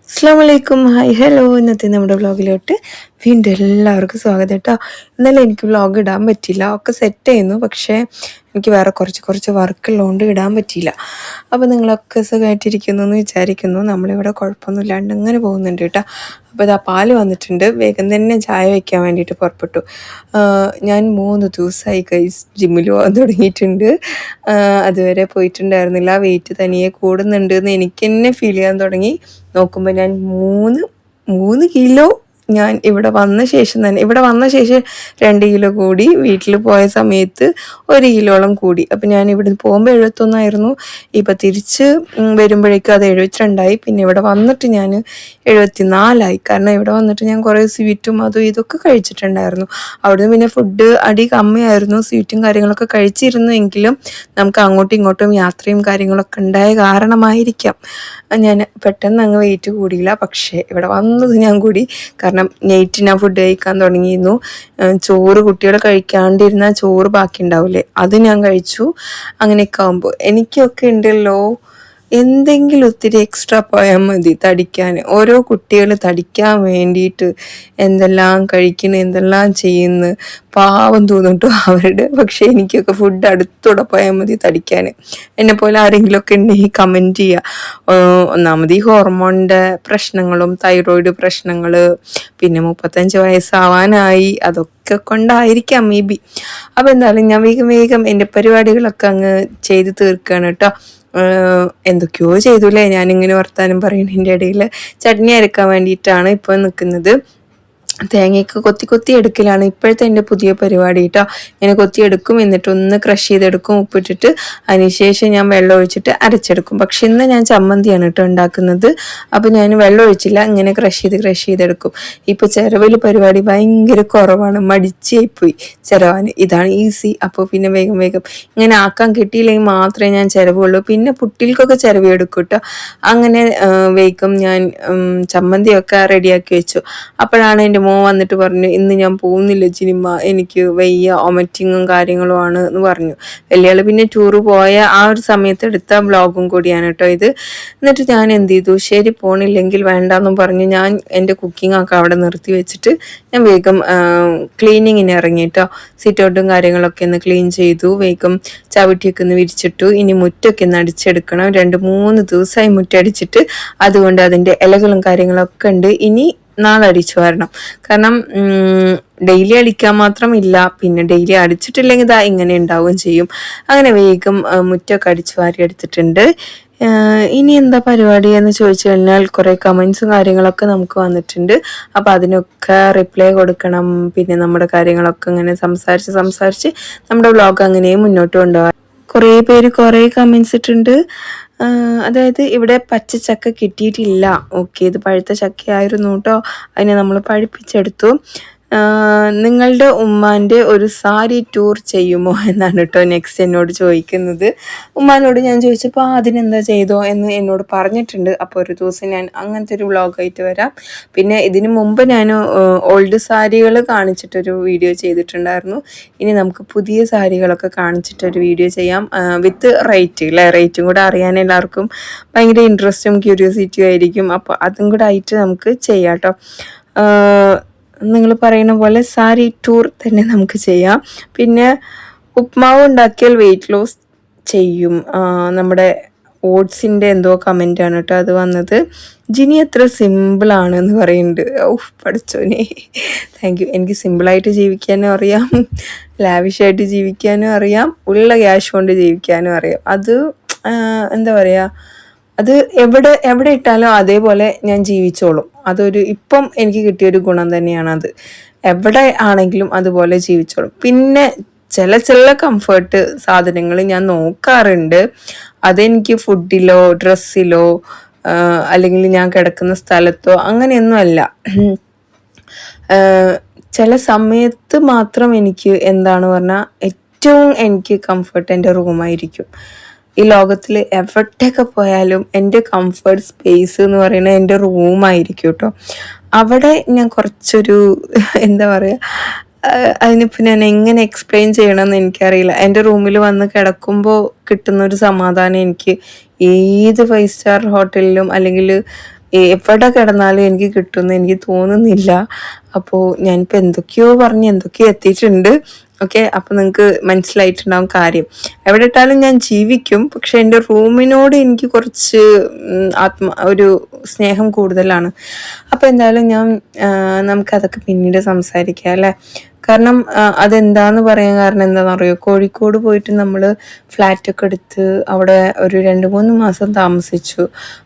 അസ്സലാമലൈക്കും. Hi hello. ഇന്നത്തെ നമ്മുടെ വ്ളോഗിലോട്ട് വീണ്ടും എല്ലാവർക്കും സ്വാഗതം കേട്ടോ. ഇന്നലെ എനിക്ക് വ്ളോഗ് ഇടാൻ പറ്റിയില്ല, ഒക്കെ സെറ്റ് ചെയ്യുന്നു. പക്ഷേ എനിക്ക് വേറെ കുറച്ച് വർക്കുള്ളതുകൊണ്ട് ഇടാൻ പറ്റിയില്ല. അപ്പോൾ നിങ്ങളൊക്കെ സുഖമായിട്ടിരിക്കുന്നു എന്ന് വിചാരിക്കുന്നു. നമ്മളിവിടെ കുഴപ്പമൊന്നുമില്ലാണ്ട് ഇങ്ങനെ പോകുന്നുണ്ട് കേട്ടോ. അപ്പോൾ ഇതാ പാല് വന്നിട്ടുണ്ട്. വേഗം തന്നെ ചായ വയ്ക്കാൻ വേണ്ടിയിട്ട് പുറപ്പെട്ടു. ഞാൻ 3 ദിവസമായി ഗൈസ് ജിമ്മിൽ പോകാൻ തുടങ്ങിയിട്ടുണ്ട്. അതുവരെ പോയിട്ടുണ്ടായിരുന്നില്ല. വെയിറ്റ് തനിയെ കൂടുന്നുണ്ട് എന്ന് എനിക്ക് തന്നെ ഫീൽ ചെയ്യാൻ തുടങ്ങി. നോക്കുമ്പോൾ ഞാൻ 3 കിലോ ഞാൻ ഇവിടെ വന്ന ശേഷം 2 കിലോ കൂടി. വീട്ടിൽ പോയ സമയത്ത് 1 കിലോളം കൂടി. അപ്പം ഞാൻ ഇവിടെ പോകുമ്പോൾ 71 ആയിരുന്നു. ഇപ്പം തിരിച്ച് വരുമ്പോഴേക്കും അത് 72ആയി. പിന്നെ ഇവിടെ വന്നിട്ട് ഞാൻ 74ആയി. കാരണം ഇവിടെ വന്നിട്ട് ഞാൻ കുറേ സ്വീറ്റും അതും ഇതൊക്കെ കഴിച്ചിട്ടുണ്ടായിരുന്നു. അവിടുന്ന് പിന്നെ ഫുഡ് അടി കമ്മിയായിരുന്നു. സ്വീറ്റും കാര്യങ്ങളൊക്കെ കഴിച്ചിരുന്നുവെങ്കിലും നമുക്ക് അങ്ങോട്ടും ഇങ്ങോട്ടും യാത്രയും കാര്യങ്ങളൊക്കെ ഉണ്ടായ കാരണമായിരിക്കാം ഞാൻ പെട്ടെന്ന് അങ്ങ് വെയിറ്റ് കൂടിയില്ല. പക്ഷേ ഇവിടെ വന്നത് ഞാൻ കൂടി. കാരണം നൈറ്റ് ഞാൻ ഫുഡ് കഴിക്കാൻ തുടങ്ങിയിരുന്നു. ചോറ് കുട്ടികൾ കഴിക്കാണ്ടിരുന്ന ചോറ് ബാക്കി ഉണ്ടാവില്ലേ, അത് ഞാൻ കഴിച്ചു. അങ്ങനെയൊക്കെ ആകുമ്പോൾ എനിക്കൊക്കെ ഉണ്ടല്ലോ എന്തെങ്കിലും ഒത്തിരി എക്സ്ട്രാ പോയാൽ മതി തടിക്കാൻ. ഓരോ കുട്ടികൾ തടിക്കാൻ വേണ്ടിയിട്ട് എന്തെല്ലാം കഴിക്കുന്നു, എന്തെല്ലാം ചെയ്യുന്നു, പാവം തോന്നിട്ടു അവരുടെ. പക്ഷേ എനിക്കൊക്കെ ഫുഡ് അടുത്തൂടെ പോയാൽ മതി തടിക്കാൻ. എന്നെപ്പോലെ ആരെങ്കിലുമൊക്കെ ഉണ്ടെങ്കിൽ കമൻറ്റ് ചെയ്യുക. ഒന്നാമത് ഈ ഹോർമോണിൻ്റെ പ്രശ്നങ്ങളും തൈറോയിഡ് പ്രശ്നങ്ങൾ, പിന്നെ 35 വയസ്സാവാനായി, അതൊക്കെ കൊണ്ടായിരിക്കാം മേ ബി. അപ്പോൾ എന്തായാലും ഞാൻ വേഗം എൻ്റെ പരിപാടികളൊക്കെ അങ്ങ് ചെയ്ത് തീർക്കുകയാണ് കേട്ടോ. എന്തൊക്കെയോ ചെയ്തുല്ലേ ഞാനിങ്ങനെ വർത്താനം പറയുന്നതിൻ്റെ ഇടയിൽ. ചട്നി അരക്കാൻ വേണ്ടിയിട്ടാണ് ഇപ്പോൾ നിൽക്കുന്നത്. തേങ്ങയൊക്കെ കൊത്തി എടുക്കലാണ് ഇപ്പോഴത്തെ എൻ്റെ പുതിയ പരിപാടി കേട്ടോ. ഇങ്ങനെ കൊത്തിയെടുക്കും, എന്നിട്ടൊന്ന് ക്രഷ് ചെയ്തെടുക്കും ഉപ്പിട്ടിട്ട്. അതിനുശേഷം ഞാൻ വെള്ളം ഒഴിച്ചിട്ട് അരച്ചെടുക്കും. പക്ഷെ ഇന്ന് ഞാൻ ചമ്മന്തിയാണ് കേട്ടോ ഉണ്ടാക്കുന്നത്. അപ്പോൾ ഞാൻ വെള്ളം ഒഴിച്ചില്ല, ഇങ്ങനെ ക്രഷ് ചെയ്തെടുക്കും. ഇപ്പോൾ ചിരവൽ പരിപാടി ഭയങ്കര കുറവാണ്, മടിച്ചായിപ്പോയി ചിരവാൻ. ഇതാണ് ഈസി. അപ്പോൾ പിന്നെ വേഗം ഇങ്ങനെ ആക്കാൻ കിട്ടിയില്ലെങ്കിൽ മാത്രമേ ഞാൻ ചിരവുള്ളൂ. പിന്നെ പുട്ടിൽക്കൊക്കെ ചിരവി എടുക്കും കേട്ടോ. അങ്ങനെ വേഗം ഞാൻ ചമ്മന്തിയൊക്കെ റെഡിയാക്കി വെച്ചു. അപ്പോഴാണ് എൻ്റെ മോൻ വന്നിട്ട് പറഞ്ഞു, ഇന്ന് ഞാൻ പോകുന്നില്ല ജിനിമ, എനിക്ക് വയ്യ, ഒമറ്റിങ്ങും കാര്യങ്ങളുമാണ് എന്ന് പറഞ്ഞു. വലിയാൾ പിന്നെ ടൂറ് പോയ ആ ഒരു സമയത്ത് എടുത്ത വ്ളോഗും കൂടിയാണ് കേട്ടോ ഇത്. എന്നിട്ട് ഞാൻ എന്ത് ചെയ്തു, ശരി പോണില്ലെങ്കിൽ വേണ്ടെന്നും പറഞ്ഞു ഞാൻ എൻ്റെ കുക്കിംഗ് ഒക്കെ അവിടെ നിർത്തി വെച്ചിട്ട് ഞാൻ വേഗം ക്ലീനിങ്ങിന് ഇറങ്ങി കേട്ടോ. സിറ്റൗട്ടും കാര്യങ്ങളൊക്കെ ഒന്ന് ക്ലീൻ ചെയ്തു. വേഗം ചവിട്ടിയൊക്കെ ഒന്ന് വിരിച്ചിട്ടു. ഇനി മുറ്റൊക്കെ ഒന്ന് അടിച്ചെടുക്കണം. 2-3 ദിവസമായി മുറ്റടിച്ചിട്ട്. അതുകൊണ്ട് അതിൻ്റെ ഇലകളും കാര്യങ്ങളൊക്കെ ഉണ്ട്. ഇനി നാളെ അടിച്ചു വരണം. കാരണം ഡെയിലി അടിക്കാൻ മാത്രം ഇല്ല, പിന്നെ ഡെയിലി അടിച്ചിട്ടില്ലെങ്കിൽ ഇതാ ഇങ്ങനെ ഉണ്ടാവുകയും ചെയ്യും. അങ്ങനെ വേഗം മുറ്റൊക്കെ അടിച്ചു വാരി എടുത്തിട്ടുണ്ട്. ഇനി എന്താ പരിപാടി എന്ന് ചോദിച്ചു കഴിഞ്ഞാൽ കുറേ കമൻസും കാര്യങ്ങളൊക്കെ നമുക്ക് വന്നിട്ടുണ്ട്. അപ്പം അതിനൊക്കെ റിപ്ലൈ കൊടുക്കണം. പിന്നെ നമ്മുടെ കാര്യങ്ങളൊക്കെ ഇങ്ങനെ സംസാരിച്ച് നമ്മുടെ വ്ളോഗ് അങ്ങനെ മുന്നോട്ട് കൊണ്ടുപോകാം. കുറേ പേര് കുറേ കമൻസ് ഇട്ടുണ്ട്. അതായത് ഇവിടെ പച്ച ചക്ക കിട്ടിയിട്ടില്ല. ഓക്കെ, ഇത് പഴുത്ത ചക്കയായിരുന്നു കേട്ടോ. അതിനെ നമ്മൾ പഴുപ്പിച്ചെടുത്തു. നിങ്ങളുടെ ഉമ്മാൻ്റെ ഒരു സാരി ടൂർ ചെയ്യുമോ എന്നാണ് കേട്ടോ നെക്സ്റ്റ് എന്നോട് ചോദിക്കുന്നത്. ഉമ്മാനോട് ഞാൻ ചോദിച്ചപ്പോൾ അതിനെന്താ ചെയ്തോ എന്ന് എന്നോട് പറഞ്ഞിട്ടുണ്ട്. അപ്പോൾ ഒരു ദിവസം ഞാൻ അങ്ങനത്തെ ഒരു വ്ളോഗായിട്ട് വരാം. പിന്നെ ഇതിനു മുമ്പ് ഞാൻ ഓൾഡ് സാരികൾ കാണിച്ചിട്ടൊരു വീഡിയോ ചെയ്തിട്ടുണ്ടായിരുന്നു. ഇനി നമുക്ക് പുതിയ സാരികളൊക്കെ കാണിച്ചിട്ടൊരു വീഡിയോ ചെയ്യാം. വിത്ത് റേറ്റ് അല്ലേ, റേറ്റും കൂടെ അറിയാൻ എല്ലാവർക്കും ഭയങ്കര ഇൻട്രസ്റ്റും ക്യൂരിയോസിറ്റിയും ആയിരിക്കും. അപ്പോൾ അതും കൂടെ ആയിട്ട് നമുക്ക് ചെയ്യാം കേട്ടോ. നിങ്ങൾ പറയുന്ന പോലെ സാരി ടൂർ തന്നെ നമുക്ക് ചെയ്യാം. പിന്നെ ഉപ്മാവ് ഉണ്ടാക്കിയാൽ വെയിറ്റ് ലോസ് ചെയ്യും. നമ്മുടെ ഓട്സിൻ്റെ എന്തോ കമൻ്റാണ് കേട്ടോ അത് വന്നത്. ജിനി എത്ര സിമ്പിളാണ് എന്ന് പറയുന്നുണ്ട്. പഠിച്ചോനെ, താങ്ക് യു. എനിക്ക് സിമ്പിളായിട്ട് ജീവിക്കാനും അറിയാം, ലാവിഷായിട്ട് ജീവിക്കാനും അറിയാം, ഉള്ള ക്യാഷ് കൊണ്ട് ജീവിക്കാനും അറിയാം. അത് എന്താ പറയുക, അത് എവിടെ ഇട്ടാലും അതേപോലെ ഞാൻ ജീവിച്ചോളും. ഇപ്പം എനിക്ക് കിട്ടിയൊരു ഗുണം തന്നെയാണ് അത്. എവിടെ ആണെങ്കിലും അതുപോലെ ജീവിച്ചോളും. പിന്നെ ചില കംഫർട്ട് സാധനങ്ങൾ ഞാൻ നോക്കാറുണ്ട്. അതെനിക്ക് ഫുഡിലോ ഡ്രസ്സിലോ അല്ലെങ്കിൽ ഞാൻ കിടക്കുന്ന സ്ഥലത്തോ അങ്ങനെയൊന്നും അല്ല. ചില സമയത്ത് മാത്രം എനിക്ക് എന്താണ് പറഞ്ഞാൽ ഏറ്റവും എനിക്ക് കംഫർട്ട് എൻ്റെ റൂമായിരിക്കും. ഈ ലോകത്തിൽ എവിടെയൊക്കെ പോയാലും എൻ്റെ കംഫർട്ട് സ്പേസ് എന്ന് പറയുന്നത് എൻ്റെ റൂമായിരിക്കും കേട്ടോ. അവിടെ ഞാൻ കുറച്ചൊരു എന്താ പറയുക, അതിനിപ്പോൾ ഞാൻ എങ്ങനെ എക്സ്പ്ലെയിൻ ചെയ്യണമെന്ന് എനിക്കറിയില്ല. എൻ്റെ റൂമിൽ വന്ന് കിടക്കുമ്പോൾ കിട്ടുന്നൊരു സമാധാനം എനിക്ക് ഏത് 5 സ്റ്റാർ ഹോട്ടലിലും അല്ലെങ്കിൽ എവിടെ കിടന്നാലും എനിക്ക് കിട്ടുമെന്ന് എനിക്ക് തോന്നുന്നില്ല. അപ്പോൾ ഞാനിപ്പോൾ എന്തൊക്കെയോ പറഞ്ഞ് എന്തൊക്കെയോ എത്തിയിട്ടുണ്ട്. ഓക്കെ, അപ്പം നിങ്ങൾക്ക് മനസ്സിലായിട്ടുണ്ടാവും കാര്യം. എവിടെ ഇട്ടാലും ഞാൻ ജീവിക്കും, പക്ഷെ എൻ്റെ റൂമിനോട് എനിക്ക് കുറച്ച് ഒരു സ്നേഹം കൂടുതലാണ്. അപ്പോൾ എന്തായാലും നമുക്കതൊക്കെ പിന്നീട് സംസാരിക്കാം അല്ലേ. കാരണം അതെന്താന്ന് പറയാൻ കാരണം എന്താണെന്ന് അറിയോ, കോഴിക്കോട് പോയിട്ട് നമ്മൾ ഫ്ലാറ്റൊക്കെ എടുത്ത് അവിടെ ഒരു 2-3 മാസം താമസിച്ചു.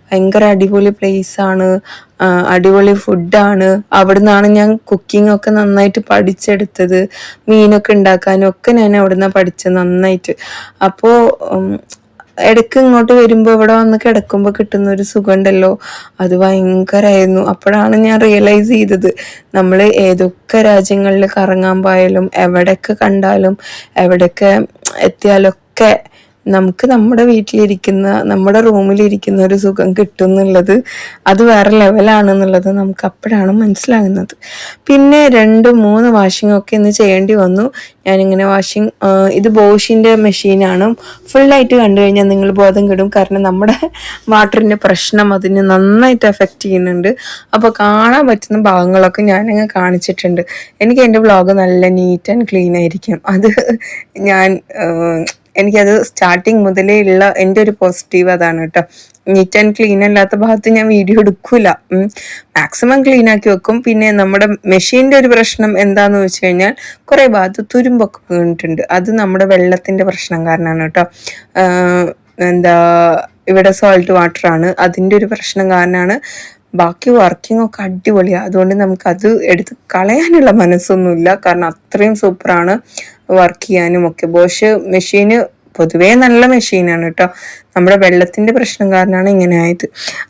ഭയങ്കര അടിപൊളി പ്ലേസാണ്, അടിപൊളി ഫുഡാണ്. അവിടെ നിന്നാണ് ഞാൻ കുക്കിംഗ് ഒക്കെ നന്നായിട്ട് പഠിച്ചെടുത്തത്. മീനൊക്കെ ഉണ്ടാക്കാനും ഒക്കെ ഞാൻ അവിടെ നിന്നാണ് പഠിച്ചത് നന്നായിട്ട്. അപ്പോൾ ഇടയ്ക്ക് ഇങ്ങോട്ട് വരുമ്പോൾ ഇവിടെ വന്ന് കിടക്കുമ്പോൾ കിട്ടുന്ന ഒരു സുഖം ഉണ്ടല്ലോ, അത് ഭയങ്കരമായിരുന്നു. അപ്പോഴാണ് ഞാൻ റിയലൈസ് ചെയ്തത്, നമ്മൾ ഏതൊക്കെ രാജ്യങ്ങളിൽ കറങ്ങാൻ പോയാലും എവിടെയൊക്കെ കണ്ടാലും എവിടെയൊക്കെ എത്തിയാലൊക്കെ നമുക്ക് നമ്മുടെ വീട്ടിലിരിക്കുന്ന നമ്മുടെ റൂമിലിരിക്കുന്ന ഒരു സുഖം കിട്ടും എന്നുള്ളത്, അത് വേറെ ലെവലാണെന്നുള്ളത് നമുക്ക് അപ്പോഴാണ് മനസ്സിലാകുന്നത്. പിന്നെ 2-3 വാഷിംഗ് ഒക്കെ ഇന്ന് ചെയ്യേണ്ടി വന്നു. ഞാനിങ്ങനെ ഇത് ബോഷിൻ്റെ മെഷീനാണ്. ഫുള്ളായിട്ട് കണ്ടു കഴിഞ്ഞാൽ നിങ്ങൾ ബോധം കെടും. കാരണം നമ്മുടെ വാട്ടറിൻ്റെ പ്രശ്നം അതിന് നന്നായിട്ട് എഫക്റ്റ് ചെയ്യുന്നുണ്ട്. അപ്പോൾ കാണാൻ പറ്റുന്ന ഭാഗങ്ങളൊക്കെ ഞാനങ്ങ് കാണിച്ചിട്ടുണ്ട്. എനിക്ക് എൻ്റെ വ്ളോഗ് നല്ല നീറ്റ് ആൻഡ് ക്ലീൻ ആയിരിക്കും. അത് എനിക്കത് സ്റ്റാർട്ടിങ് മുതലേ ഉള്ള എൻ്റെ ഒരു പോസിറ്റീവ് അതാണ് കേട്ടോ. നീറ്റ് ആൻഡ് ക്ലീൻ അല്ലാത്ത ഭാഗത്ത് ഞാൻ വീഡിയോ എടുക്കൂല, മാക്സിമം ക്ലീൻ ആക്കി വെക്കും. പിന്നെ നമ്മുടെ മെഷീൻ്റെ ഒരു പ്രശ്നം എന്താന്ന് വെച്ച് കഴിഞ്ഞാൽ കുറേ ഭാഗത്ത് തുരുമ്പൊക്കെ വീണിട്ടുണ്ട്. അത് നമ്മുടെ വെള്ളത്തിൻ്റെ പ്രശ്നം കാരണമാണ് കേട്ടോ. ഇവിടെ സോൾട്ട് വാട്ടറാണ്, അതിൻ്റെ ഒരു പ്രശ്നം കാരണമാണ്. ബാക്കി വർക്കിംഗ് ഒക്കെ അടിപൊളിയാണ്. അതുകൊണ്ട് നമുക്കത് എടുത്ത് കളയാനുള്ള മനസ്സൊന്നുമില്ല, കാരണം അത്രയും സൂപ്പറാണ് വർക്ക് ചെയ്യാനും ഒക്കെ. ബോഷ് മെഷീന് പൊതുവേ നല്ല മെഷീനാണ് കേട്ടോ. നമ്മുടെ വെള്ളത്തിൻ്റെ പ്രശ്നം കാരണമാണ് ഇങ്ങനെ ആയത്.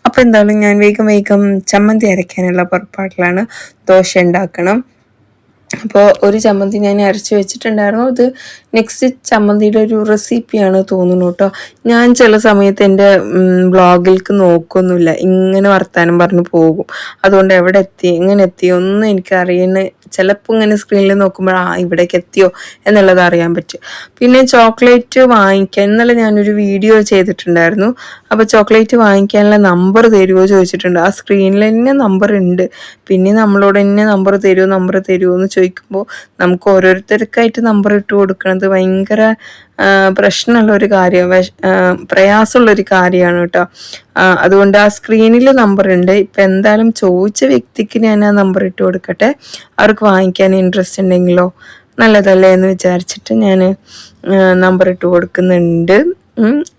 അപ്പോൾ എന്തായാലും ഞാൻ വേഗം ചമ്മന്തി അരയ്ക്കാനുള്ള പുറപ്പാടിലാണ്. ദോശ ഉണ്ടാക്കണം. അപ്പോൾ ഒരു ചമ്മന്തി ഞാൻ അരച്ച് വെച്ചിട്ടുണ്ടായിരുന്നു. അത് നെക്സ്റ്റ് ചമ്മന്തിയുടെ ഒരു റെസിപ്പിയാണ് തോന്നുന്നു കേട്ടോ. ഞാൻ ചില സമയത്ത് എൻ്റെ വ്ളോഗിലേക്ക് നോക്കൊന്നുമില്ല, ഇങ്ങനെ വർത്താനം പറഞ്ഞ് പോകും. അതുകൊണ്ട് എവിടെ എത്തി എങ്ങനെ എത്തി ഒന്നും എനിക്കറിയുന്ന, ചിലപ്പോൾ ഇങ്ങനെ സ്ക്രീനിൽ നോക്കുമ്പോൾ ഇവിടേക്ക് എത്തിയോ എന്നുള്ളത് അറിയാൻ പറ്റും. പിന്നെ ചോക്ലേറ്റ് വാങ്ങിക്കാൻ ഇന്നലെ ഞാനൊരു വീഡിയോ ചെയ്തിട്ടുണ്ടായിരുന്നു. അപ്പോൾ ചോക്ലേറ്റ് വാങ്ങിക്കാനുള്ള നമ്പർ തരുമോ ചോദിച്ചിട്ടുണ്ട്. ആ സ്ക്രീനിൽ തന്നെ നമ്പർ ഉണ്ട്. പിന്നെ നമ്മളോട് തന്നെ നമ്പർ തരുമോ എന്ന് ചോദിക്കുമ്പോൾ നമുക്ക് ഓരോരുത്തർക്കായിട്ട് നമ്പർ ഇട്ട് കൊടുക്കുന്നത് ഭയങ്കര പ്രശ്നമുള്ളൊരു പ്രയാസമുള്ളൊരു കാര്യമാണ് കേട്ടോ. അതുകൊണ്ട് ആ സ്ക്രീനിൽ നമ്പർ ഉണ്ട്. ഇപ്പം എന്തായാലും ചോദിച്ച വ്യക്തിക്ക് ഞാൻ ആ നമ്പർ ഇട്ട് കൊടുക്കട്ടെ. അവർക്ക് വാങ്ങിക്കാൻ ഇൻട്രസ്റ്റ് ഉണ്ടെങ്കിലോ നല്ലതല്ലേ എന്ന് വിചാരിച്ചിട്ട് ഞാൻ നമ്പർ ഇട്ട് കൊടുക്കുന്നുണ്ട്.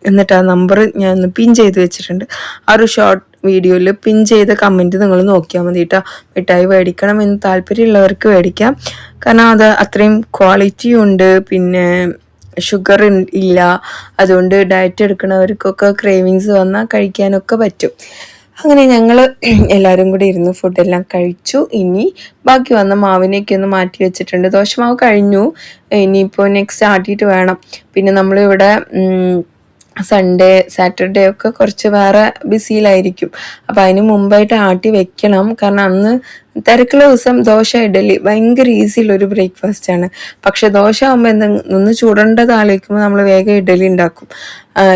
എന്നിട്ട് ആ നമ്പർ ഞാൻ ഒന്ന് പിൻ ചെയ്ത് വെച്ചിട്ടുണ്ട്. ആ ഒരു ഷോർട്ട് വീഡിയോയിൽ പിൻ ചെയ്ത കമൻറ്റ് നിങ്ങൾ നോക്കിയാൽ മതി കേട്ടോ. മിഠായി മേടിക്കണം എന്ന് താല്പര്യമുള്ളവർക്ക് മേടിക്കാം. കാരണം അത് അത്രയും ക്വാളിറ്റിയും ഉണ്ട്, പിന്നെ ഷുഗർ ഇല്ല. അതുകൊണ്ട് ഡയറ്റ് എടുക്കുന്നവർക്കൊക്കെ ക്രേവിങ്സ് വന്നാൽ കഴിക്കാനൊക്കെ പറ്റും. അങ്ങനെ ഞങ്ങൾ എല്ലാവരും കൂടി ഇരുന്ന് ഫുഡെല്ലാം കഴിച്ചു. ഇനി ബാക്കി വന്ന മാവിനേക്ക് ഒന്ന് മാറ്റി വെച്ചിട്ടുണ്ട്. ദോശമാവ് കഴിഞ്ഞു, ഇനിയിപ്പോൾ നെക്സ്റ്റ് ആട്ടിയിട്ട് വേണം. പിന്നെ നമ്മളിവിടെ സൺഡേ സാറ്റർഡേ ഒക്കെ കുറച്ച് വേറെ ബിസിയിലായിരിക്കും. അപ്പം അതിന് മുമ്പായിട്ട് ആട്ടി വെക്കണം. കാരണം അന്ന് തിരക്കുള്ള ദിവസം ദോശ ഇഡലി ഭയങ്കര ഈസിയുള്ളൊരു ബ്രേക്ക്ഫാസ്റ്റ് ആണ്. പക്ഷെ ദോശ ആകുമ്പോൾ ഒന്ന് ചൂടേണ്ടത് ആലോചിക്കുമ്പോൾ നമ്മൾ വേഗം ഇഡലി ഉണ്ടാക്കും.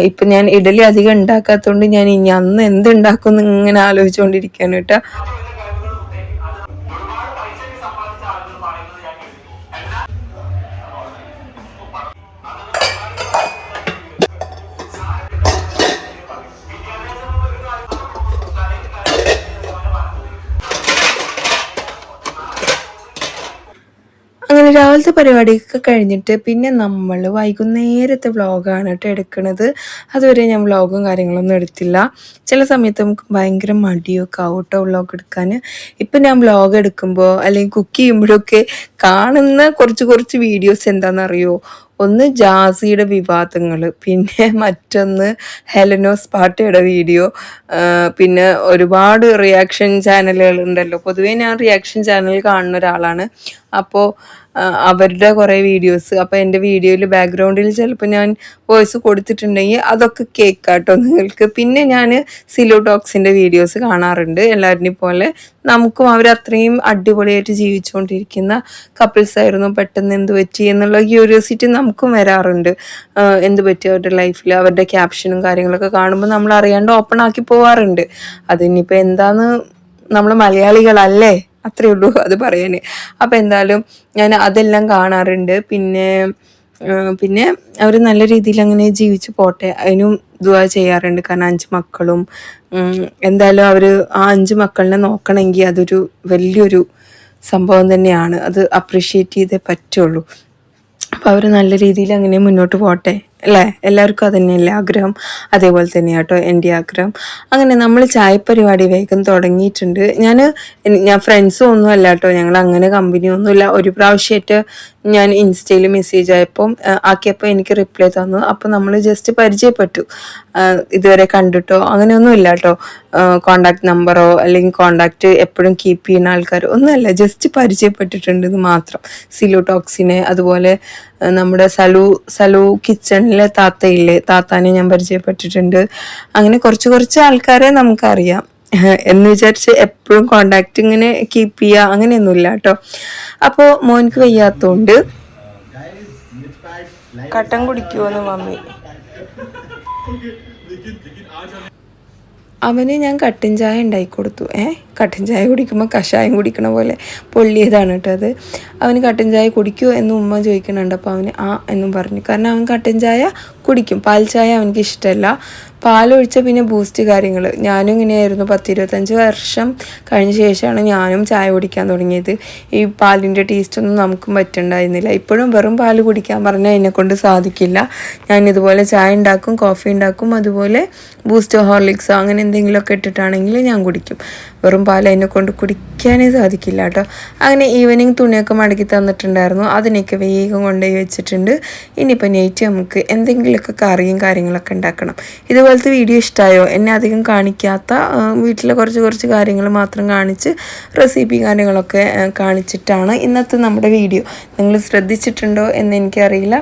ഇപ്പം ഞാൻ ഇഡലി അധികം ഉണ്ടാക്കാത്തതുകൊണ്ട് ഞാൻ ഇനി അന്ന് എന്തുണ്ടാക്കും എന്ന് ഇങ്ങനെ ആലോചിച്ചുകൊണ്ടിരിക്കുകയാണ് കേട്ടോ. അങ്ങനെ രാവിലത്തെ പരിപാടിയൊക്കെ കഴിഞ്ഞിട്ട് പിന്നെ നമ്മൾ വൈകുന്നേരത്തെ വ്ളോഗാണ് കേട്ടോ എടുക്കുന്നത്. അതുവരെ ഞാൻ വ്ളോഗും കാര്യങ്ങളൊന്നും എടുത്തില്ല. ചില സമയത്ത് നമുക്ക് ഭയങ്കര മടിയൊക്കെ ആവും കേട്ടോ വ്ളോഗ് എടുക്കാൻ. ഇപ്പം ഞാൻ വ്ളോഗ് എടുക്കുമ്പോൾ അല്ലെങ്കിൽ കുക്ക് ചെയ്യുമ്പോഴൊക്കെ കാണുന്ന കുറച്ച് വീഡിയോസ് എന്താണെന്നറിയോ, ഒന്ന് ജാസിയുടെ വിവാദങ്ങൾ, പിന്നെ മറ്റൊന്ന് ഹെലനോസ് പാട്ടയുടെ വീഡിയോ, പിന്നെ ഒരുപാട് റിയാക്ഷൻ ചാനലുകൾ ഉണ്ടല്ലോ. പൊതുവേ ഞാൻ റിയാക്ഷൻ ചാനൽ കാണുന്ന ഒരാളാണ്. അപ്പോൾ അവരുടെ കുറേ വീഡിയോസ്. അപ്പോൾ എൻ്റെ വീഡിയോയിൽ ബാക്ക്ഗ്രൗണ്ടിൽ ചിലപ്പോൾ ഞാൻ വോയിസ് കൊടുത്തിട്ടുണ്ടെങ്കിൽ അതൊക്കെ കേൾക്കാട്ടോ നിങ്ങൾക്ക്. പിന്നെ ഞാൻ സിലു ടോക്സിൻ്റെ വീഡിയോസ് കാണാറുണ്ട് എല്ലാവരുടെയും പോലെ. നമുക്കും അവരത്രയും അടിപൊളിയായിട്ട് ജീവിച്ചുകൊണ്ടിരിക്കുന്ന കപ്പിൾസ് ആയിരുന്നു, പെട്ടെന്ന് എന്ത് പറ്റി എന്നുള്ള ക്യൂരിയോസിറ്റി നമുക്കും വരാറുണ്ട്. എന്ത് പറ്റി അവരുടെ ലൈഫിൽ, അവരുടെ ക്യാപ്ഷനും കാര്യങ്ങളൊക്കെ കാണുമ്പോൾ നമ്മൾ അറിയാണ്ട് ഓപ്പൺ ആക്കി പോവാറുണ്ട്. അതിനിപ്പോൾ എന്താന്ന്, നമ്മൾ മലയാളികളല്ലേ, അത്രേ ഉള്ളൂ അത് പറയാൻ. അപ്പം എന്തായാലും ഞാൻ അതെല്ലാം കാണാറുണ്ട്. പിന്നെ അവർ നല്ല രീതിയിൽ അങ്ങനെ ജീവിച്ചു പോട്ടെ, അതിനും ദുആ ചെയ്യാറുണ്ട്. കാരണം 5 മക്കളും എന്തായാലും അവർ ആ 5 മക്കളിനെ നോക്കണമെങ്കിൽ അതൊരു വലിയൊരു സംഭവം തന്നെയാണ്. അത് അപ്രിഷ്യേറ്റ് ചെയ്തേ പറ്റുള്ളൂ. അപ്പോൾ അവർ നല്ല രീതിയിൽ അങ്ങനെ മുന്നോട്ട് പോട്ടെ അല്ലേ? എല്ലാവർക്കും അത് തന്നെയല്ലേ ആഗ്രഹം? അതേപോലെ തന്നെയാണ് കേട്ടോ എൻ്റെ ആഗ്രഹം. അങ്ങനെ നമ്മൾ ചായപ്പരിപാടി വേഗം തുടങ്ങിയിട്ടുണ്ട്. ഞാൻ ഫ്രണ്ട്സും ഒന്നും അല്ല കേട്ടോ, ഞങ്ങൾ അങ്ങനെ കമ്പനിയൊന്നുമില്ല. ഒരു പ്രാവശ്യമായിട്ട് ഞാൻ ഇൻസ്റ്റയിൽ മെസ്സേജ് ആക്കിയപ്പോൾ എനിക്ക് റിപ്ലൈ തന്നു. അപ്പോൾ നമ്മൾ ജസ്റ്റ് പരിചയപ്പെട്ടു, ഇതുവരെ കണ്ടിട്ടോ അങ്ങനെയൊന്നും ഇല്ല കേട്ടോ. കോണ്ടാക്ട് നമ്പറോ അല്ലെങ്കിൽ കോണ്ടാക്ട് എപ്പോഴും കീപ്പ് ചെയ്യുന്ന ആൾക്കാരോ ഒന്നുമല്ല, ജസ്റ്റ് പരിചയപ്പെട്ടിട്ടുണ്ടെന്ന് മാത്രം. സിലു ടോക്സിനെ, അതുപോലെ നമ്മുടെ സലു കിച്ചണിലെ താത്തയില്ലേ, താത്താനെ ഞാൻ പരിചയപ്പെട്ടിട്ടുണ്ട്. അങ്ങനെ കുറച്ച് ആൾക്കാരെ നമുക്കറിയാം. എന്ന് വിചാരിച്ച് എപ്പോഴും കോണ്ടാക്ട് ഇങ്ങനെ കീപ്പ് ചെയ്യുക അങ്ങനെയൊന്നുമില്ല കേട്ടോ. അപ്പോൾ മോനിക്ക് വയ്യാത്തതുകൊണ്ട് കട്ടൻ കുടിക്കുമോന്ന് മമ്മി. അവന് ഞാൻ കട്ടൻ ചായ ഉണ്ടാക്കി കൊടുത്തു. കട്ടൻ ചായ കുടിക്കുമ്പോൾ കഷായം കുടിക്കണ പോലെ പൊള്ളിയതാണ് കേട്ടോ അത്. അവന് കട്ടൻ ചായ കുടിക്കുമോ എന്ന് ഉമ്മ ചോദിക്കുന്നുണ്ട്. അപ്പോൾ അവന് എന്നും പറഞ്ഞു. കാരണം അവൻ കട്ടൻ ചായ കുടിക്കും, പാൽ ചായ അവനക്ക് ഇഷ്ടമല്ല. പാലൊഴിച്ച പിന്നെ ബൂസ്റ്റ് കാര്യങ്ങൾ. ഞാനും ഇങ്ങനെയായിരുന്നു. 10-25 വർഷം കഴിഞ്ഞ ശേഷമാണ് ഞാനും ചായ കുടിക്കാൻ തുടങ്ങിയത്. ഈ പാലിൻ്റെ ടേസ്റ്റൊന്നും നമുക്കും പറ്റുണ്ടായിരുന്നില്ല. ഇപ്പോഴും വെറും പാൽ കുടിക്കാൻ പറഞ്ഞാൽ എന്നെക്കൊണ്ട് സാധിക്കില്ല. ഞാനിതുപോലെ ചായ ഉണ്ടാക്കും, കോഫി ഉണ്ടാക്കും, അതുപോലെ ബൂസ്റ്റോ ഹോർലിക്സോ അങ്ങനെ എന്തെങ്കിലുമൊക്കെ ഇട്ടിട്ടാണെങ്കിൽ ഞാൻ കുടിക്കും. വെറും പാൽ എന്നെക്കൊണ്ട് കുടിക്കാനേ സാധിക്കില്ല കേട്ടോ. അങ്ങനെ ഈവനിങ് തുണിയൊക്കെ മടക്കി തന്നിട്ടുണ്ടായിരുന്നു, അതിനൊക്കെ വേഗം കൊണ്ടുപോയി വെച്ചിട്ടുണ്ട്. ഇനിയിപ്പോൾ നൈറ്റ് നമുക്ക് എന്തെങ്കിലുമൊക്കെ കറിയും കാര്യങ്ങളൊക്കെ ഉണ്ടാക്കണം. ഇതുപോലത്തെ വീഡിയോ ഇഷ്ടമായോ? എന്നെ അധികം കാണിക്കാത്ത വീട്ടിലെ കുറച്ച് കാര്യങ്ങൾ മാത്രം കാണിച്ച് റെസിപ്പി കാര്യങ്ങളൊക്കെ കാണിച്ചിട്ടാണ് ഇന്നത്തെ നമ്മുടെ വീഡിയോ. നിങ്ങൾ ശ്രദ്ധിച്ചിട്ടുണ്ടോ എന്ന് എനിക്കറിയില്ല.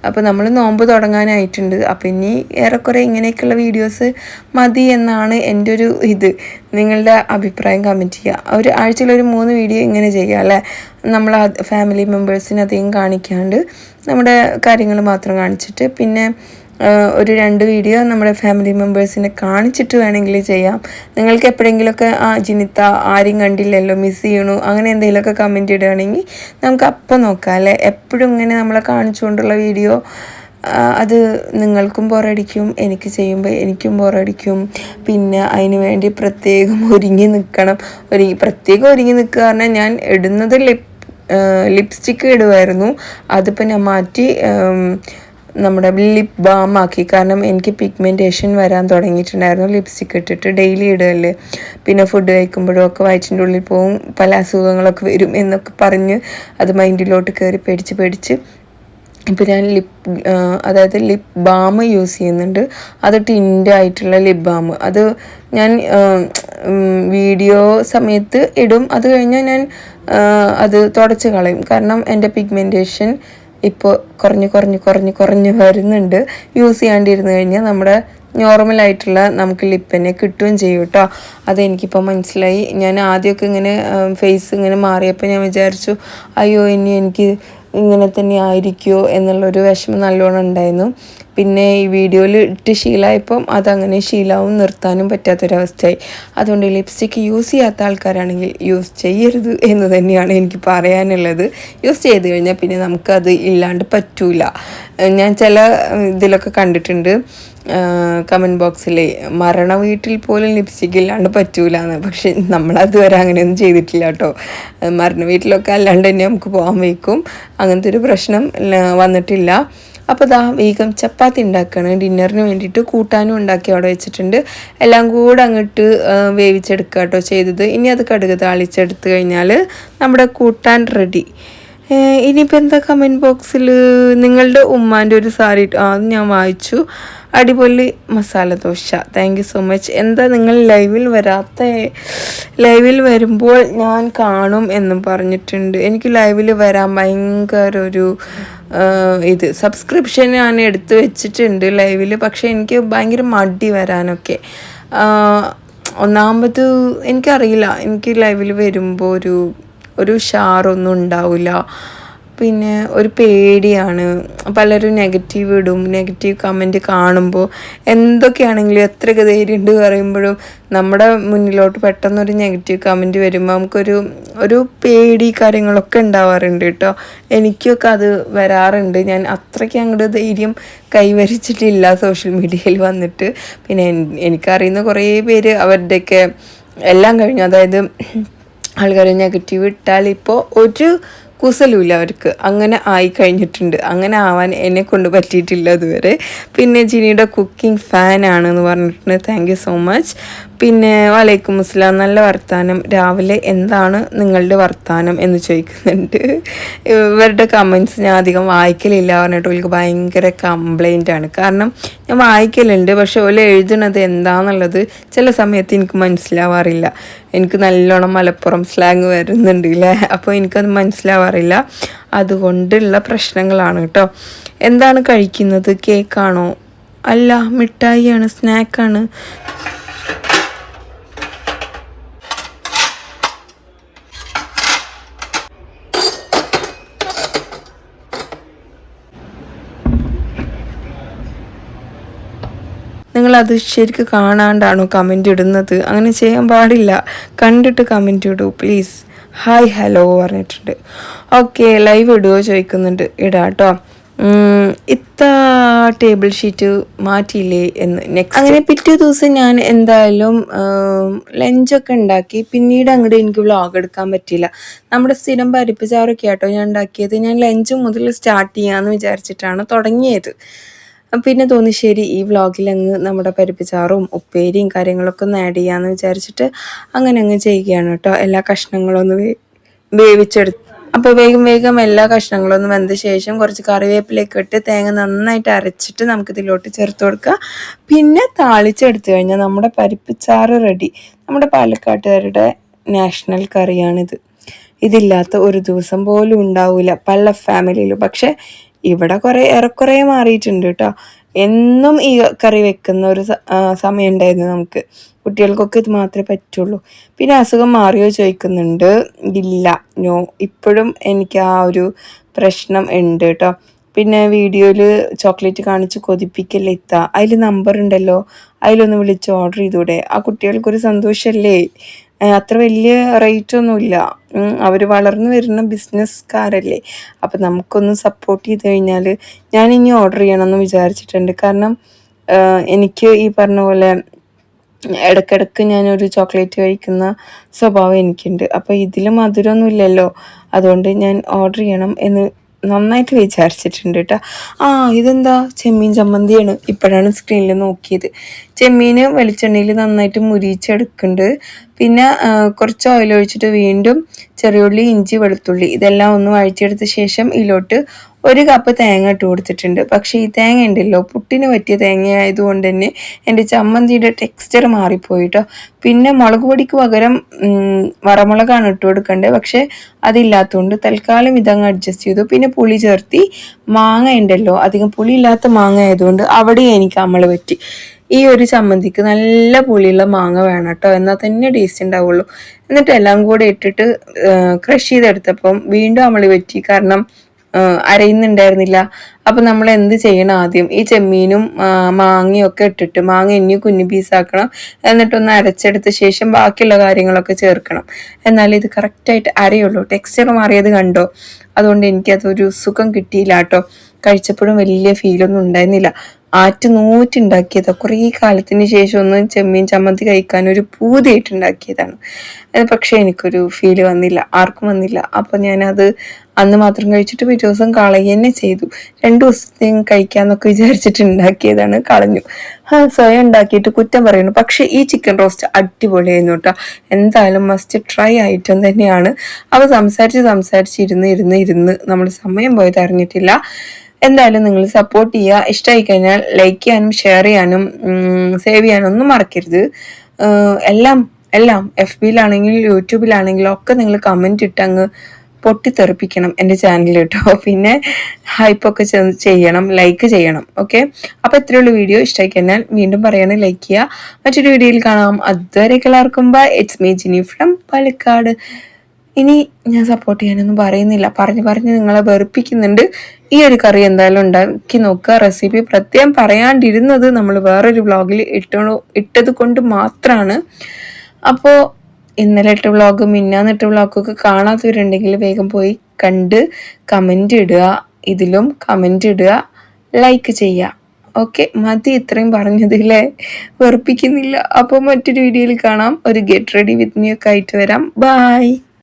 അപ്പോൾ നമ്മൾ നോമ്പ് തുടങ്ങാനായിട്ടുണ്ട്. അപ്പോൾ ഇനി ഏറെക്കുറെ ഇങ്ങനെയൊക്കെയുള്ള വീഡിയോസ് മതി എന്നാണ് എൻ്റെ ഒരു ഇത്. നിങ്ങളുടെ അഭിപ്രായം കമൻറ്റ് ചെയ്യുക. ഒരു ആഴ്ചയിൽ ഒരു 3 വീഡിയോ ഇങ്ങനെ ചെയ്യുക അല്ലേ? നമ്മൾ ഫാമിലി മെമ്പേഴ്സിനെ അധികം കാണിക്കാണ്ട് നമ്മുടെ കാര്യങ്ങൾ മാത്രം കാണിച്ചിട്ട്, പിന്നെ ഒരു 2 വീഡിയോ നമ്മുടെ ഫാമിലി മെമ്പേഴ്സിനെ കാണിച്ചിട്ട് വേണമെങ്കിൽ ചെയ്യാം. നിങ്ങൾക്ക് എപ്പോഴെങ്കിലുമൊക്കെ ജിനിത്ത ആരും കണ്ടില്ലല്ലോ, മിസ് ചെയ്യണു, അങ്ങനെ എന്തെങ്കിലുമൊക്കെ കമൻറ്റ് ഇടുകയാണെങ്കിൽ നമുക്ക് അപ്പം നോക്കാം അല്ലേ? എപ്പോഴും ഇങ്ങനെ നമ്മളെ കാണിച്ചുകൊണ്ടുള്ള വീഡിയോ അത് നിങ്ങൾക്കും ബോറടിക്കും, എനിക്ക് ചെയ്യുമ്പോൾ എനിക്കും ബോറടിക്കും. പിന്നെ അതിന് വേണ്ടി പ്രത്യേകം ഒരുങ്ങി നിൽക്കണം. പ്രത്യേകം ഒരുങ്ങി നിൽക്കുക പറഞ്ഞാൽ ഞാൻ ഇടുന്നത് ലിപ്സ്റ്റിക്ക് ഇടുമായിരുന്നു. അതിപ്പോൾ ഞാൻ മാറ്റി നമ്മുടെ ലിപ് ബാം ആക്കി. കാരണം എനിക്ക് പിഗ്മെൻറ്റേഷൻ വരാൻ തുടങ്ങിയിട്ടുണ്ടായിരുന്നു ലിപ്സ്റ്റിക്ക് ഇട്ടിട്ട്. ഡെയിലി ഇടുകയല്ലേ, പിന്നെ ഫുഡ് കഴിക്കുമ്പോഴും ഒക്കെ വയറ്റിൻ്റെ ഉള്ളിൽ പോവും, പല അസുഖങ്ങളൊക്കെ വരും എന്നൊക്കെ പറഞ്ഞ് അത് മൈൻഡിലോട്ട് കയറി പേടിച്ച് ഇപ്പോൾ ഞാൻ അതായത് ലിപ് ബാം യൂസ് ചെയ്യുന്നുണ്ട്. അത് ടിൻ്റായിട്ടുള്ള ലിപ് ബാം. അത് ഞാൻ വീഡിയോ സമയത്ത് ഇടും, അത് കഴിഞ്ഞാൽ ഞാൻ അത് തുടച്ച് കളയും. കാരണം എൻ്റെ പിഗ്മെൻറ്റേഷൻ ഇപ്പോൾ കുറഞ്ഞ് വരുന്നുണ്ട്. യൂസ് ചെയ്യാണ്ടിരുന്നു കഴിഞ്ഞാൽ നമ്മുടെ നോർമലായിട്ടുള്ള നമുക്ക് ലിപ്പ് തന്നെ കിട്ടുകയും ചെയ്യും കേട്ടോ. അതെനിക്കിപ്പോൾ മനസ്സിലായി. ഞാൻ ആദ്യമൊക്കെ ഇങ്ങനെ ഫേസ് ഇങ്ങനെ മാറിയപ്പോൾ ഞാൻ വിചാരിച്ചു അയ്യോ ഇനി എനിക്ക് ഇങ്ങനെ തന്നെ ആയിരിക്കുമോ എന്നുള്ളൊരു വിഷമം നല്ലോണം ഉണ്ടായിരുന്നു. പിന്നെ ഈ വീഡിയോയിൽ ഇട്ട് ശീലമായപ്പം അതങ്ങനെ ശീലവും നിർത്താനും പറ്റാത്തൊരവസ്ഥയായി. അതുകൊണ്ട് ലിപ്സ്റ്റിക്ക് യൂസ് ചെയ്യാത്ത ആൾക്കാരാണെങ്കിൽ യൂസ് ചെയ്യരുത് എന്ന് തന്നെയാണ് എനിക്ക് പറയാനുള്ളത്. യൂസ് ചെയ്ത് കഴിഞ്ഞാൽ പിന്നെ നമുക്കത് ഇല്ലാണ്ട് പറ്റൂല. ഞാൻ ചില ഇതിലൊക്കെ കണ്ടിട്ടുണ്ട് കമൻറ്റ് ബോക്സിൽ, മരണ വീട്ടിൽ പോലും ലിപ്സ്റ്റിക്ക് ഇല്ലാണ്ട് പറ്റൂല എന്ന്. പക്ഷെ നമ്മളതുവരെ അങ്ങനെയൊന്നും ചെയ്തിട്ടില്ല കേട്ടോ. മരണ വീട്ടിലൊക്കെ അല്ലാണ്ട് തന്നെ നമുക്ക് പോകാൻ വയ്ക്കും. അങ്ങനത്തെ ഒരു പ്രശ്നം വന്നിട്ടില്ല. അപ്പോൾ വേഗം ചപ്പാത്തി ഉണ്ടാക്കുകയാണ്. ഡിന്നറിന് വേണ്ടിയിട്ട് കൂട്ടാനും ഉണ്ടാക്കി അവിടെ വെച്ചിട്ടുണ്ട്. എല്ലാം കൂടെ അങ്ങോട്ട് വേവിച്ചെടുക്കുക കേട്ടോ ചെയ്തത്. ഇനി അത് കടുക് താളിച്ചെടുത്ത് കഴിഞ്ഞാൽ നമ്മുടെ കൂട്ടാൻ റെഡി. ഇനിയിപ്പോൾ എന്താ കമൻറ്റ് ബോക്സിൽ നിങ്ങളുടെ ഉമ്മാൻ്റെ ഒരു സാരി അത് ഞാൻ വായിച്ചു. അടിപൊളി masala dosa, thank you so much. എന്താ നിങ്ങൾ ലൈവിൽ വരാത്ത? ലൈവിൽ വരുമ്പോൾ ഞാൻ കാണും എന്നും പറഞ്ഞിട്ടുണ്ട്. എനിക്ക് ലൈവിൽ വരാൻ ഭയങ്കര ഒരു സബ്സ്ക്രിപ്ഷൻ ഞാൻ എടുത്തു വെച്ചിട്ടുണ്ട് ലൈവിൽ. പക്ഷേ എനിക്ക് ഭയങ്കര മടി വരാനൊക്കെ. ഒന്നാമത് എനിക്കറിയില്ല, എനിക്ക് ലൈവിൽ വരുമ്പോൾ ഒരു ഉഷാറൊന്നും ഉണ്ടാവില്ല. പിന്നെ ഒരു പേടിയാണ്. പലരും നെഗറ്റീവ് ഇടും, നെഗറ്റീവ് കമൻറ്റ് കാണുമ്പോൾ എന്തൊക്കെയാണെങ്കിലും എത്രയൊക്കെ ധൈര്യമുണ്ട് പറയുമ്പോഴും നമ്മുടെ മുന്നിലോട്ട് പെട്ടെന്നൊരു നെഗറ്റീവ് കമൻറ്റ് വരുമ്പോൾ ഒരു പേടി കാര്യങ്ങളൊക്കെ ഉണ്ടാവാറുണ്ട് കേട്ടോ. എനിക്കൊക്കെ അത് വരാറുണ്ട്. ഞാൻ അത്രയ്ക്ക് അങ്ങോട്ട് ധൈര്യം കൈവരിച്ചിട്ടില്ല സോഷ്യൽ മീഡിയയിൽ വന്നിട്ട്. പിന്നെ എനിക്കറിയുന്ന കുറേ പേര് അവരുടെയൊക്കെ എല്ലാം കഴിഞ്ഞു, അതായത് ആൾക്കാർ നെഗറ്റീവ് ഇട്ടാൽ ഇപ്പോൾ ഒരു കുസലുമില്ല അവർക്ക്, അങ്ങനെ ആയി കഴിഞ്ഞിട്ടുണ്ട്. അങ്ങനെ ആവാൻ എന്നെ കൊണ്ട് പറ്റിയിട്ടില്ല അതുവരെ. പിന്നെ ജിനിയുടെ കുക്കിംഗ് ഫാനാണെന്ന് പറഞ്ഞിട്ടുണ്ട്, താങ്ക് യു സോ മച്ച്. പിന്നെ വലൈക്കും അസ്സലാം, നല്ല വർത്താനം. രാവിലെ എന്താണ് നിങ്ങളുടെ വർത്താനം എന്ന് ചോദിക്കുന്നുണ്ട്. ഇവരുടെ കമൻറ്റ്സ് ഞാൻ അധികം വായിക്കലില്ല പറഞ്ഞിട്ട് എനിക്ക് ഭയങ്കര കംപ്ലൈൻ്റാണ്. കാരണം ഞാൻ വായിക്കലുണ്ട്, പക്ഷെ ഓല എഴുതണത് എന്താണെന്നുള്ളത് ചില സമയത്ത് എനിക്ക് മനസ്സിലാവാറില്ല. എനിക്ക് നല്ലോണം മലപ്പുറം സ്ലാങ് വരുന്നുണ്ട് അല്ലേ, അപ്പോൾ എനിക്കത് മനസ്സിലാവാറില്ല. അതുകൊണ്ടുള്ള പ്രശ്നങ്ങളാണ് കേട്ടോ. എന്താണ് കഴിക്കുന്നത്? കേക്കാണോ? അല്ല, മിഠായിയാണ്, സ്നാക്കാണ്. നിങ്ങളത് ശരിക്കും കാണാണ്ടാണോ കമൻറ്റ് ഇടുന്നത്? അങ്ങനെ ചെയ്യാൻ പാടില്ല. കണ്ടിട്ട് കമൻറ്റ് ഇടൂ പ്ലീസ്. ഹായ് ഹലോ പറഞ്ഞിട്ടുണ്ട്. ഓക്കെ, ലൈവ് ഇടുമോ ചോദിക്കുന്നുണ്ട്. ഇടാം കേട്ടോ. ടേബിൾ ഷീറ്റ് മാറ്റിയില്ലേ എന്ന് നെക്സ്റ്റ്. അങ്ങനെ പിറ്റേ ദിവസം ഞാൻ എന്തായാലും ലഞ്ചൊക്കെ ഉണ്ടാക്കി. പിന്നീട് അങ്ങോട്ട് എനിക്ക് വ്ളോഗ് എടുക്കാൻ പറ്റിയില്ല. നമ്മുടെ സ്ഥിരം പരിപ്പ് ചാറൊക്കെ ആട്ടോ ഞാൻ ഉണ്ടാക്കിയത്. ഞാൻ ലഞ്ച് മുതൽ സ്റ്റാർട്ട് ചെയ്യാമെന്ന് വിചാരിച്ചിട്ടാണ് തുടങ്ങിയത്. പിന്നെ തോന്നി ശരി ഈ വ്ളോഗിൽ അങ്ങ് നമ്മുടെ പരിപ്പിച്ചാറും ഉപ്പേരിയും കാര്യങ്ങളൊക്കെ ഒന്ന് ആഡ് ചെയ്യാമെന്ന് വിചാരിച്ചിട്ട് അങ്ങനെ അങ്ങ് ചെയ്യുകയാണ് കേട്ടോ. എല്ലാ കഷ്ണങ്ങളും ഒന്ന് വേവിച്ചെടുത്ത്, അപ്പോൾ വേഗം എല്ലാ കഷ്ണങ്ങളും ഒന്ന് വെന്ത ശേഷം കുറച്ച് കറിവേപ്പിലേക്ക് ഇട്ട് തേങ്ങ നന്നായിട്ട് അരച്ചിട്ട് നമുക്ക് ഇതിലോട്ട് ചേർത്ത് കൊടുക്കുക. പിന്നെ താളിച്ചെടുത്തു കഴിഞ്ഞാൽ നമ്മുടെ പരിപ്പിച്ചാറ് റെഡി. നമ്മുടെ പാലക്കാട്ടുകാരുടെ നാഷണൽ കറിയാണിത്. ഇതില്ലാത്ത ഒരു ദിവസം പോലും ഉണ്ടാവില്ല പല ഫാമിലിയിലും. പക്ഷെ ഇവിടെ ഏറെക്കുറെ മാറിയിട്ടുണ്ട് കേട്ടോ. എന്നും ഈ കറി വെക്കുന്ന ഒരു സമയം ഉണ്ടായിരുന്നു നമുക്ക്. കുട്ടികൾക്കൊക്കെ ഇത് മാത്രമേ പറ്റുള്ളൂ. പിന്നെ അസുഖം മാറിയോ ചോദിക്കുന്നുണ്ട്. ഇല്ല, നോ, ഇപ്പോഴും എനിക്ക് ആ ഒരു പ്രശ്നം ഉണ്ട് കേട്ടോ. പിന്നെ വീഡിയോയിൽ ചോക്ലേറ്റ് കാണിച്ച് കൊതിപ്പിക്കല്ലേ അതിൽ നമ്പർ ഉണ്ടല്ലോ, അതിലൊന്ന് വിളിച്ച് ഓർഡർ ചെയ്തൂടെ? ആ കുട്ടികൾക്കൊരു സന്തോഷമല്ലേ. അത്ര വലിയ റേറ്റൊന്നുമില്ല. അവർ വളർന്നു വരുന്ന ബിസിനസ്സുകാരല്ലേ. അപ്പം നമുക്കൊന്ന് സപ്പോർട്ട് ചെയ്ത് കഴിഞ്ഞാൽ ഞാനിനി ഓർഡർ ചെയ്യണമെന്ന് വിചാരിച്ചിട്ടുണ്ട്. കാരണം എനിക്ക് ഈ പറഞ്ഞ പോലെ ഇടയ്ക്കിടയ്ക്ക് ഞാനൊരു ചോക്ലേറ്റ് കഴിക്കുന്ന സ്വഭാവം എനിക്കുണ്ട്. അപ്പോൾ ഇതിൽ മധുരമൊന്നും ഇല്ലല്ലോ, അതുകൊണ്ട് ഞാൻ ഓർഡർ ചെയ്യണം എന്ന് നന്നായിട്ട് വിചാരിച്ചിട്ടുണ്ട് കേട്ടോ. ഇതെന്താ ചെമ്മീൻ ചമ്മന്തിയാണ്. ഇപ്പോഴാണ് സ്ക്രീനിൽ നോക്കിയത്. ചെമ്മീൻ വെളിച്ചെണ്ണയിൽ നന്നായിട്ട് മുരിച്ചെടുക്കുന്നുണ്ട്. പിന്നെ കുറച്ച് ഓയിൽ ഒഴിച്ചിട്ട് വീണ്ടും ചെറിയുള്ളി, ഇഞ്ചി, വെളുത്തുള്ളി ഇതെല്ലാം ഒന്ന് വഴറ്റിയെടുത്ത ശേഷം ഇതിലോട്ട് 1 കപ്പ് തേങ്ങ ഇട്ട് കൊടുത്തിട്ടുണ്ട്. പക്ഷേ ഈ തേങ്ങ ഉണ്ടല്ലോ പുട്ടിന് പറ്റിയ തേങ്ങ ആയതുകൊണ്ട് തന്നെ എൻ്റെ ചമ്മന്തിയുടെ ടെക്സ്ചർ മാറിപ്പോയിട്ടോ. പിന്നെ മുളക് പൊടിക്ക് പകരം വറമുളകാണ് ഇട്ട് കൊടുക്കേണ്ടത്. പക്ഷെ അതില്ലാത്തതുകൊണ്ട് തൽക്കാലം ഇതങ്ങ് അഡ്ജസ്റ്റ് ചെയ്തു. പിന്നെ പുളി ചേർത്തി. മാങ്ങ ഉണ്ടല്ലോ, അധികം പുളി ഇല്ലാത്ത മാങ്ങ ആയതുകൊണ്ട് അവിടെ എനിക്ക് അമ്മള് പറ്റി. ഈ ഒരു ചമ്മന്തിക്ക് നല്ല പുളിയുള്ള മാങ്ങ വേണം കേട്ടോ, എന്നാൽ തന്നെ ടേസ്റ്റ് ഉണ്ടാവുള്ളൂ. എന്നിട്ട് എല്ലാം കൂടെ ഇട്ടിട്ട് ക്രഷ് ചെയ്തെടുത്തപ്പം വീണ്ടും അമ്മള് പറ്റി. കാരണം അരയുന്നുണ്ടായിരുന്നില്ല. അപ്പം നമ്മൾ എന്ത് ചെയ്യണം? ആദ്യം ഈ ചെമ്മീനും മാങ്ങയും ഒക്കെ ഇട്ടിട്ട് മാങ്ങ ഇനി കുഞ്ഞു പീസാക്കണം. എന്നിട്ടൊന്ന് അരച്ചെടുത്ത ശേഷം ബാക്കിയുള്ള കാര്യങ്ങളൊക്കെ ചേർക്കണം. എന്നാലേ ഇത് കറക്റ്റായിട്ട് അരയുള്ളൂ. ടെക്സ്ചർ മാറിയത് കണ്ടോ? അതുകൊണ്ട് എനിക്കതൊരു സുഖം കിട്ടിയില്ല കേട്ടോ. കഴിച്ചപ്പോഴും വലിയ ഫീലൊന്നും ഉണ്ടായിരുന്നില്ല. ആറ്റ് നൂറ്റുണ്ടാക്കിയതാണ്. കുറേ കാലത്തിന് ശേഷം ഒന്ന് ചെമ്മീൻ ചമ്മന്തി കഴിക്കാൻ ഒരു പൂതിയായിട്ട് ഉണ്ടാക്കിയതാണ്. പക്ഷേ എനിക്കൊരു ഫീല് വന്നില്ല, ആർക്കും വന്നില്ല. അപ്പോൾ ഞാനത് അന്ന് മാത്രം കഴിച്ചിട്ട് പിറ്റേ ദിവസം കളയുക തന്നെ ചെയ്തു. 2 ദിവസത്തേക്കും കഴിക്കാമെന്നൊക്കെ വിചാരിച്ചിട്ട് ഉണ്ടാക്കിയതാണ്, കളഞ്ഞു. സ്വയം ഉണ്ടാക്കിയിട്ട് കുറ്റം പറയുന്നു. പക്ഷേ ഈ ചിക്കൻ റോസ്റ്റ് അടിപൊളിയായിരുന്നു കേട്ടോ. എന്തായാലും മസ്റ്റ് ട്രൈ ഐറ്റം തന്നെയാണ്. അപ്പോൾ ഇരുന്ന് നമ്മൾ സമയം പോയത് അറിഞ്ഞിട്ടില്ല. എന്തായാലും നിങ്ങൾ സപ്പോർട്ട് ചെയ്യുക. ഇഷ്ടമായി കഴിഞ്ഞാൽ ലൈക്ക് ചെയ്യാനും ഷെയർ ചെയ്യാനും സേവ് ചെയ്യാനും ഒന്നും മറക്കരുത്. എല്ലാം FBയിലാണെങ്കിലും യൂട്യൂബിലാണെങ്കിലും ഒക്കെ നിങ്ങൾ കമൻറ്റ് ഇട്ട് അങ്ങ് പൊട്ടിത്തെറിപ്പിക്കണം എൻ്റെ ചാനൽ കേട്ടോ. പിന്നെ ഹൈപ്പൊക്കെ ചെയ്യണം, ലൈക്ക് ചെയ്യണം. ഓക്കെ, അപ്പോൾ ഇത്രയുള്ള വീഡിയോ. ഇഷ്ടമായി കഴിഞ്ഞാൽ വീണ്ടും പറയണം, ലൈക്ക് ചെയ്യുക. മറ്റൊരു വീഡിയോയിൽ കാണാം. അതുവരെ എല്ലാവർക്കും bye. It's me Jini from Palakkad. ഇനി ഞാൻ സപ്പോർട്ട് ചെയ്യാനൊന്നും പറയുന്നില്ല, പറഞ്ഞ് നിങ്ങളെ വെറുപ്പിക്കുന്നുണ്ട്. ഈ ഒരു കറി എന്തായാലും ഉണ്ടാക്കി നോക്കുക. റെസിപ്പി പ്രത്യേകം പറയാണ്ടിരുന്നത് നമ്മൾ വേറൊരു വ്ളോഗിൽ ഇട്ടത് കൊണ്ട് മാത്രമാണ്. അപ്പോൾ ഇന്നലെ ഇട്ട വ്ളോഗ്, മിന്നാന്നിട്ട വ്ളോഗൊക്കെ കാണാത്തവരുണ്ടെങ്കിൽ വേഗം പോയി കണ്ട് കമൻറ്റ് ഇടുക. ഇതിലും കമൻറ്റ് ഇടുക, ലൈക്ക് ചെയ്യുക. ഓക്കെ, മതി ഇത്രയും പറഞ്ഞതില്ലേ, വെറുപ്പിക്കുന്നില്ല. അപ്പോൾ മറ്റൊരു വീഡിയോയിൽ കാണാം. ഒരു ഗെറ്റ് റെഡി വിത്ത് മീ ഒക്കെ ആയിട്ട് വരാം. ബൈ.